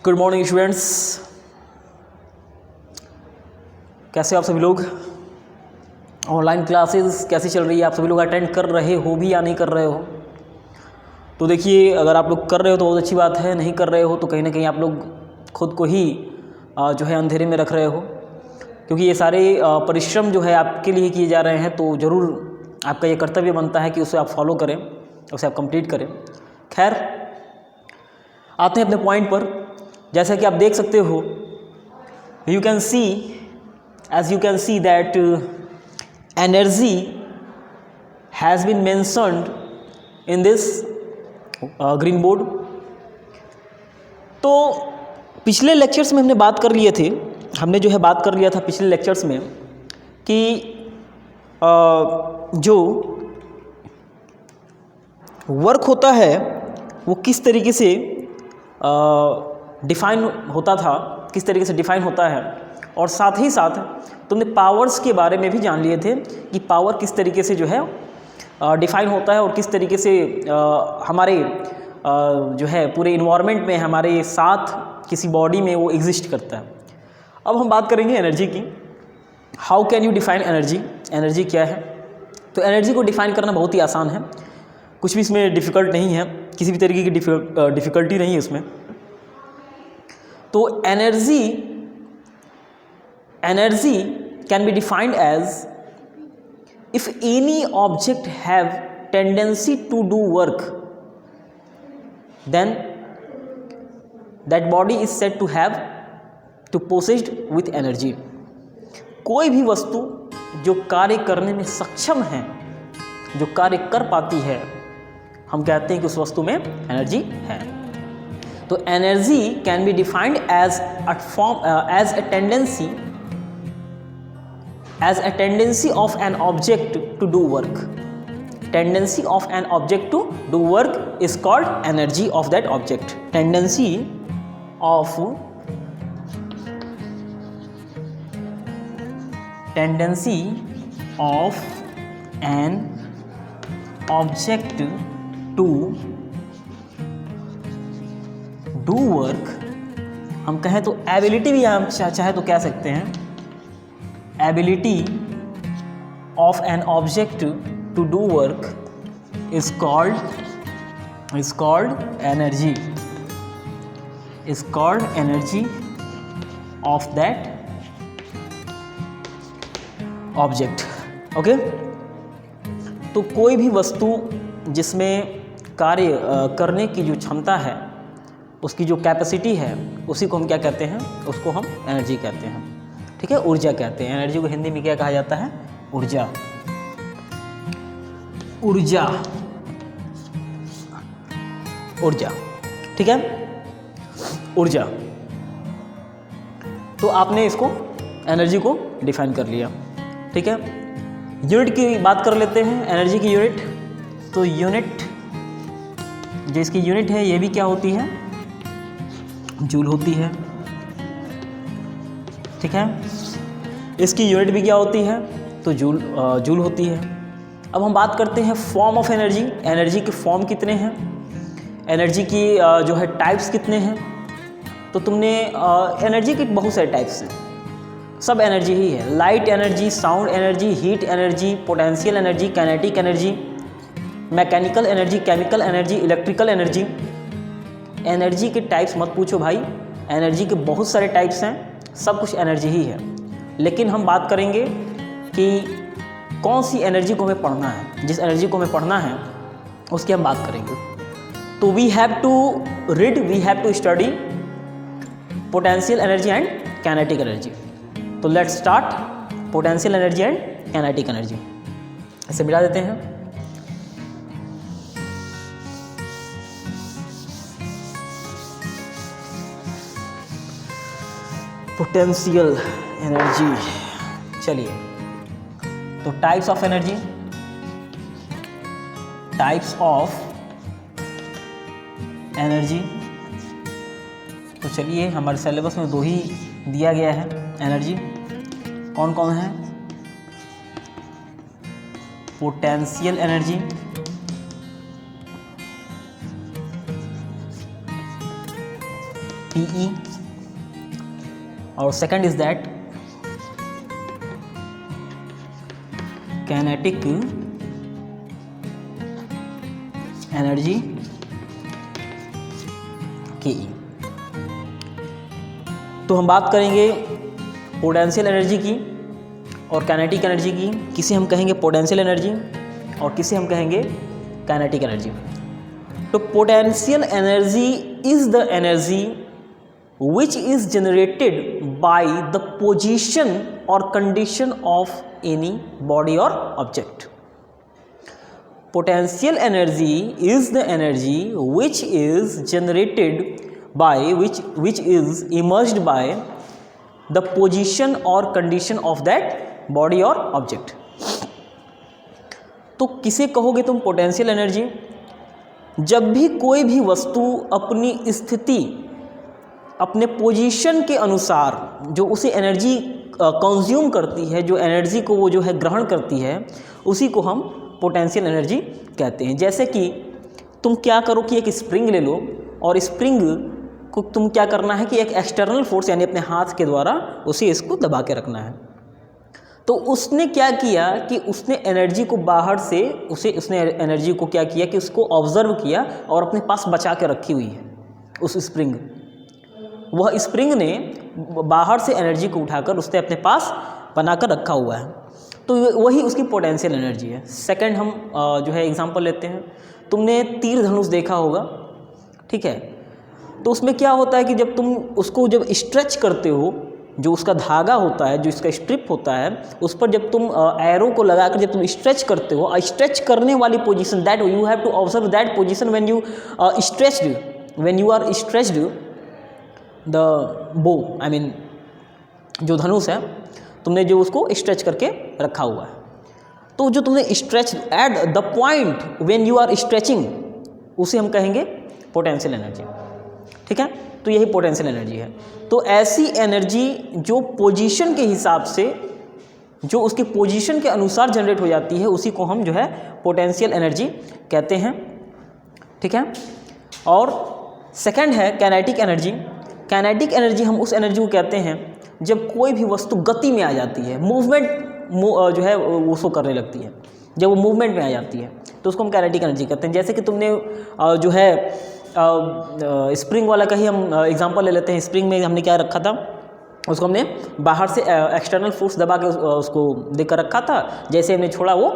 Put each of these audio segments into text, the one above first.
Good morning students, कैसे हो आप सभी लोग। ऑनलाइन क्लासेस कैसी चल रही है, आप सभी लोग अटेंड कर रहे हो भी या नहीं कर रहे हो। तो देखिए, अगर आप लोग कर रहे हो तो बहुत अच्छी बात है, नहीं कर रहे हो तो कहीं ना कहीं आप लोग खुद को ही जो है अंधेरे में रख रहे हो, क्योंकि ये सारे परिश्रम जो है आपके लिए किए जा रहे हैं। तो ज़रूर आपका ये कर्तव्य बनता है कि उसे आप फॉलो करें, उसे आप कंप्लीट करें। खैर, आते हैं अपने पॉइंट पर। जैसा कि आप देख सकते हो, you can see as you can see that energy has been mentioned in this green board। तो पिछले लेक्चर्स में हमने बात कर लिए थे, हमने जो है बात कर लिया था पिछले लेक्चर्स में कि जो वर्क होता है वो किस तरीके से डिफाइन होता था, किस तरीके से डिफाइन होता है। और साथ ही साथ तुमने पावर्स के बारे में भी जान लिए थे कि पावर किस तरीके से जो है डिफाइन होता है और किस तरीके से हमारे जो है पूरे इन्वायरमेंट में, हमारे साथ किसी बॉडी में वो एग्जिस्ट करता है। अब हम बात करेंगे एनर्जी की। How can you define energy, energy क्या है। तो एनर्जी को डिफाइन करना बहुत ही आसान है, कुछ भी इसमें डिफ़िकल्ट नहीं है, किसी भी तरीके की डिफ़िकल्टी नहीं है इसमें। तो energy can be defined as if any object have tendency to do work, then that body is said to have to possessed with energy। कोई भी वस्तु जो कार्य करने में सक्षम है, जो कार्य कर पाती है, हम कहते हैं कि उस वस्तु में एनर्जी है। तो energy can be defined as a tendency of an object to do work। Tendency of an object to do work is called energy of that object। Tendency of an object to do work, हम कहें तो ability भी हम चाहे तो कह सकते हैं। Ability of an object to do work is called energy, is called energy of that object। Okay, तो कोई भी वस्तु जिसमें कार्य करने की जो क्षमता है, उसकी जो कैपेसिटी है, उसी को हम क्या कहते हैं, उसको हम एनर्जी कहते हैं। ठीक है, ऊर्जा कहते हैं। एनर्जी को हिंदी में क्या कहा जाता है, ऊर्जा। ऊर्जा, ऊर्जा, ठीक है, ऊर्जा। तो आपने इसको एनर्जी को डिफाइन कर लिया। ठीक है, यूनिट की बात कर लेते हैं, एनर्जी की यूनिट। तो यूनिट, जो इसकी यूनिट है, ये भी क्या होती है, जूल होती है। ठीक है, इसकी यूनिट भी क्या होती है, तो जूल होती है। अब हम बात करते हैं फॉर्म ऑफ एनर्जी। एनर्जी के फॉर्म कितने हैं, एनर्जी की जो है टाइप्स कितने हैं। तो तुमने एनर्जी के बहुत सारे टाइप्स हैं, सब एनर्जी ही है। Light energy, sound energy, heat energy, potential energy, kinetic energy, mechanical energy, chemical energy, electrical energy. Energy के टाइप्स मत पूछो भाई, एनर्जी के बहुत सारे टाइप्स हैं, सब कुछ एनर्जी ही है। लेकिन हम बात करेंगे कि कौन सी एनर्जी को हमें पढ़ना है, जिस एनर्जी को हमें पढ़ना है उसकी हम बात करेंगे। तो we have to read, we have to study potential energy and kinetic energy. तो let's start potential energy and kinetic energy. इसे मिला देते हैं। पोटेंशियल एनर्जी, चलिए, तो types of energy, types of energy. तो चलिए, हमारे सिलेबस में दो ही दिया गया है एनर्जी। कौन कौन है, पोटेंशियल एनर्जी, Pe, और second is that kinetic energy Ke। तो हम बात करेंगे पोटेंशियल एनर्जी की और काइनेटिक एनर्जी की। किसे हम कहेंगे पोटेंशियल एनर्जी और किसे हम कहेंगे काइनेटिक एनर्जी। तो potential energy is the energy which is generated by the position or condition of any body or object. Potential energy is the energy which is generated by which is emerged by the position or condition of that body or object. तो किसे कहोगे तुम potential energy? जब भी कोई भी वस्तु अपनी स्थिति अपने पोजीशन के अनुसार जो उसे एनर्जी कंज्यूम करती है, जो एनर्जी को वो जो है ग्रहण करती है, उसी को हम पोटेंशियल एनर्जी कहते हैं। जैसे कि तुम क्या करो कि एक स्प्रिंग ले लो और स्प्रिंग को तुम क्या करना है कि एक एक्सटर्नल फोर्स यानी अपने हाथ के द्वारा उसे इसको दबा के रखना है। तो उसने क्या किया कि उसने एनर्जी को बाहर से उसने एनर्जी को क्या किया कि उसको ऑब्जर्व किया और अपने पास बचा के रखी हुई है उस स्प्रिंग। वह स्प्रिंग ने बाहर से एनर्जी को उठाकर उसने अपने पास बनाकर रखा हुआ है, तो वही उसकी पोटेंशियल एनर्जी है। सेकंड हम जो है एग्जांपल लेते हैं। तुमने तीर धनुष देखा होगा, ठीक है? तो उसमें क्या होता है कि जब तुम उसको जब स्ट्रेच करते हो, जो उसका धागा होता है, जो इसका स्ट्रिप होता है, उस पर जब तुम एरो को लगाकर जब तुम स्ट्रेच करते हो, स्ट्रेच करने वाली position that you have to observe that position when you stretched, when you are stretched the bow, I mean जो धनुष है, तुमने जो उसको स्ट्रेच करके रखा हुआ है, तो जो तुमने stretch at the point when you are stretching, उसे हम कहेंगे पोटेंशियल एनर्जी, ठीक है? तो यही पोटेंशियल एनर्जी है। तो ऐसी एनर्जी जो पोजीशन के हिसाब से, जो उसके पोजीशन के अनुसार जनरेट हो जाती है, उसी को हम जो है पोटेंशियल एनर्जी कहते हैं, ठीक है? और सेकंड है काइनेटिक एनर्जी। काइनेटिक एनर्जी हम उस एनर्जी को कहते हैं जब कोई भी वस्तु गति में आ जाती है, मूवमेंट जो है वो शो करने लगती है, जब वो मूवमेंट में आ जाती है तो उसको हम काइनेटिक एनर्जी कहते हैं। जैसे कि तुमने जो है स्प्रिंग वाला का ही हम एग्जांपल ले लेते हैं। स्प्रिंग में हमने क्या रखा था, उसको हमने बाहर से एक्सटर्नल फोर्स दबा के उसको देकर रखा था, जैसे हमने छोड़ा वो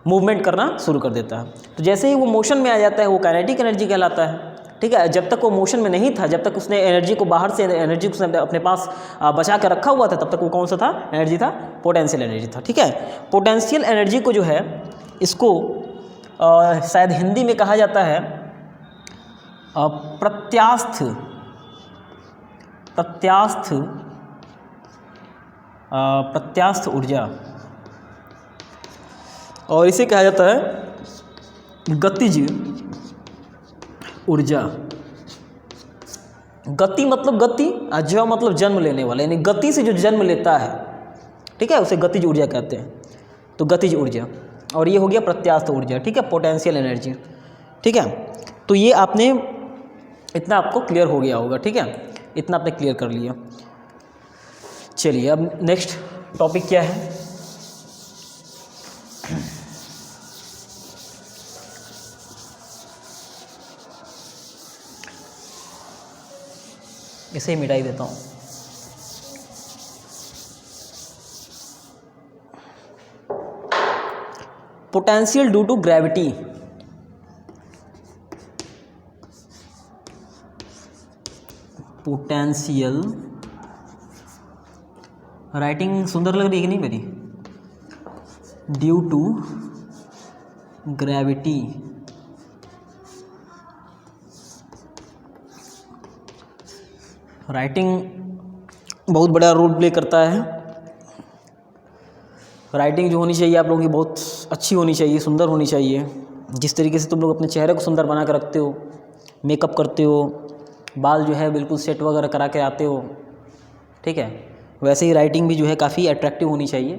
मूवमेंट करना शुरू कर देता है। तो जैसे ही वो मोशन में आ जाता है वो काइनेटिक एनर्जी कहलाता है, ठीक है? जब तक वो मोशन में नहीं था, जब तक उसने एनर्जी को बाहर से एनर्जी को अपने पास बचा कर रखा हुआ था, तब तक वो कौन सा था? एनर्जी था, पोटेंशियल एनर्जी था, ठीक है? पोटेंशियल एनर्जी को जो है इसको शायद हिंदी में कहा जाता है प्रत्यास्थ ऊर्जा, और इसे कहा जाता है गतिज ऊर्जा। गति मतलब गति, ज मतलब जन्म लेने वाला, यानी गति से जो जन्म लेता है, ठीक है, उसे गतिज ऊर्जा कहते हैं। तो गतिज ऊर्जा, और ये हो गया प्रत्यास्थ ऊर्जा, ठीक है, पोटेंशियल एनर्जी, ठीक है? तो ये आपने इतना आपको क्लियर हो गया होगा, ठीक है? इतना आपने क्लियर कर लिया। चलिए अब नेक्स्ट टॉपिक क्या है? इसे ही मिटाई देता हूँ। Potential due to gravity. Potential, writing सुंदर लग रही है कि नहीं मेरी? Due to gravity. राइटिंग बहुत बड़ा रोल प्ले करता है। राइटिंग जो होनी चाहिए आप लोगों की बहुत अच्छी होनी चाहिए, सुंदर होनी चाहिए। जिस तरीके से तुम लोग अपने चेहरे को सुंदर बना कर रखते हो, मेकअप करते हो, बाल जो है बिल्कुल सेट वगैरह करा के आते हो, ठीक है, वैसे ही राइटिंग भी जो है काफ़ी अट्रैक्टिव होनी चाहिए,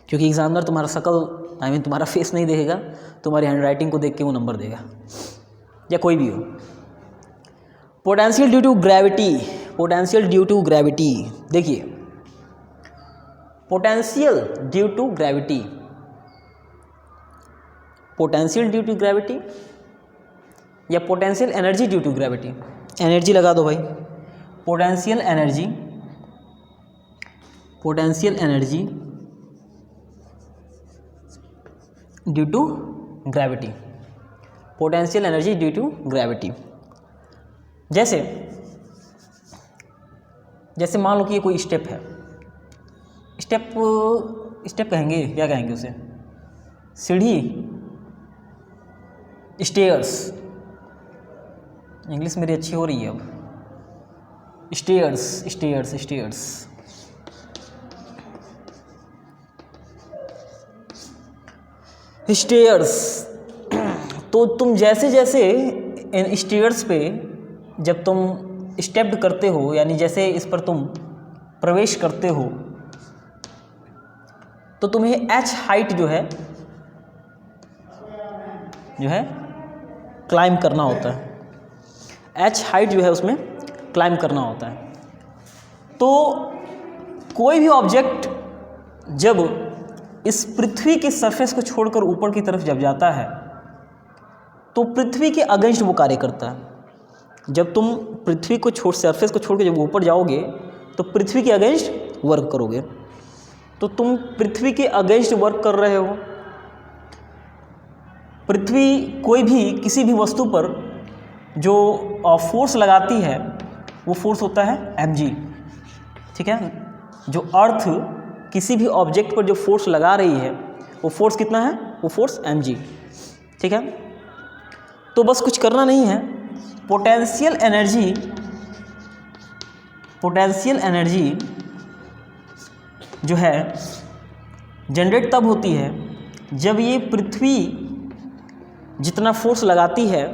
क्योंकि एग्जामिनर तुम्हारा शकल, आई मीन तुम्हारा फेस नहीं देखेगा, तुम्हारी हैंड राइटिंग को देख के वो नंबर देगा, या कोई भी हो। Potential due to gravity, potential due to gravity, देखिए potential due to gravity, potential due to gravity या potential energy due to gravity, energy लगा दो भाई, potential energy, potential energy due to gravity, potential energy due to gravity. जैसे जैसे मान लो कि ये कोई स्टेप है, स्टेप स्टेप कहेंगे, क्या कहेंगे उसे, सीढ़ी, स्टेयर्स, इंग्लिश मेरी अच्छी हो रही है अब, स्टेयर्स स्टेयर्स स्टेयर्स, स्टेयर्स। तो तुम जैसे जैसे इन स्टेयर्स पे जब तुम स्टेप करते हो, यानी जैसे इस पर तुम प्रवेश करते हो, तो तुम्हें h हाइट जो है क्लाइंब करना होता है, h हाइट जो है उसमें क्लाइंब करना होता है। तो कोई भी ऑब्जेक्ट जब इस पृथ्वी के सरफेस को छोड़कर ऊपर की तरफ जब जाता है तो पृथ्वी के अगेंस्ट वो कार्य करता है। जब तुम पृथ्वी को सरफेस को छोड़ के जब ऊपर जाओगे तो पृथ्वी के अगेंस्ट वर्क करोगे, तो तुम पृथ्वी के अगेंस्ट वर्क कर रहे हो। पृथ्वी कोई भी किसी भी वस्तु पर जो फोर्स लगाती है वो फोर्स होता है mg, ठीक है। जो अर्थ किसी भी ऑब्जेक्ट पर जो फोर्स लगा रही है वो फोर्स कितना है, वो फोर्स mg, ठीक है। तो बस कुछ करना नहीं है, पोटेंशियल एनर्जी जो है जनरेट तब होती है जब ये पृथ्वी जितना फोर्स लगाती है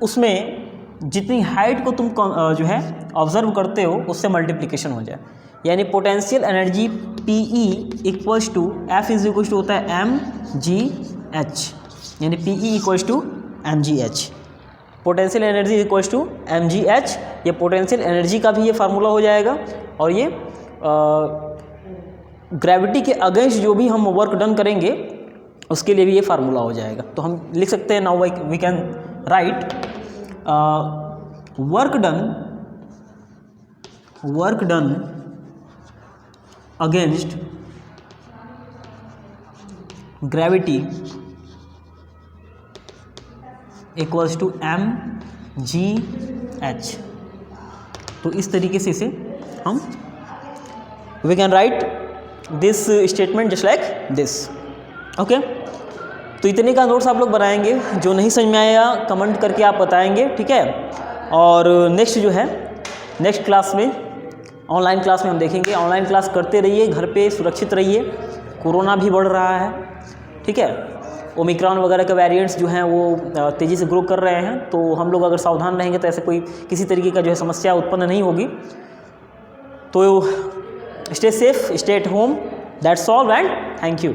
उसमें जितनी हाइट को तुम जो है ऑब्जर्व करते हो उससे मल्टीप्लिकेशन हो जाए। यानी potential energy PE equals to F is equals to होता है mgh, यानी PE equals to mgh, potential energy equals to mgh। ये पोटेंशियल एनर्जी का भी ये फार्मूला हो जाएगा, और ये ग्रेविटी के अगेंस्ट जो भी हम वर्क डन करेंगे उसके लिए भी ये फार्मूला हो जाएगा। तो हम लिख सकते हैं, now we can write work done against gravity equals to mgh। तो इस तरीके से इसे हम we can write this statement just like this, okay. तो इतने का नोट्स आप लोग बनाएंगे, जो नहीं समझ में आया कमेंट करके आप बताएंगे, ठीक है। और नेक्स्ट जो है नेक्स्ट क्लास में, ऑनलाइन क्लास में हम देखेंगे। ऑनलाइन क्लास करते रहिए, घर पे सुरक्षित रहिए, कोरोना भी बढ़ रहा है, ठीक है। ओमिक्रॉन वगैरह के वेरिएंट्स जो हैं वो तेज़ी से ग्रो कर रहे हैं, तो हम लोग अगर सावधान रहेंगे तो ऐसे कोई किसी तरीके का जो है समस्या उत्पन्न नहीं होगी। तो stay safe, stay at home, that's all and thank you.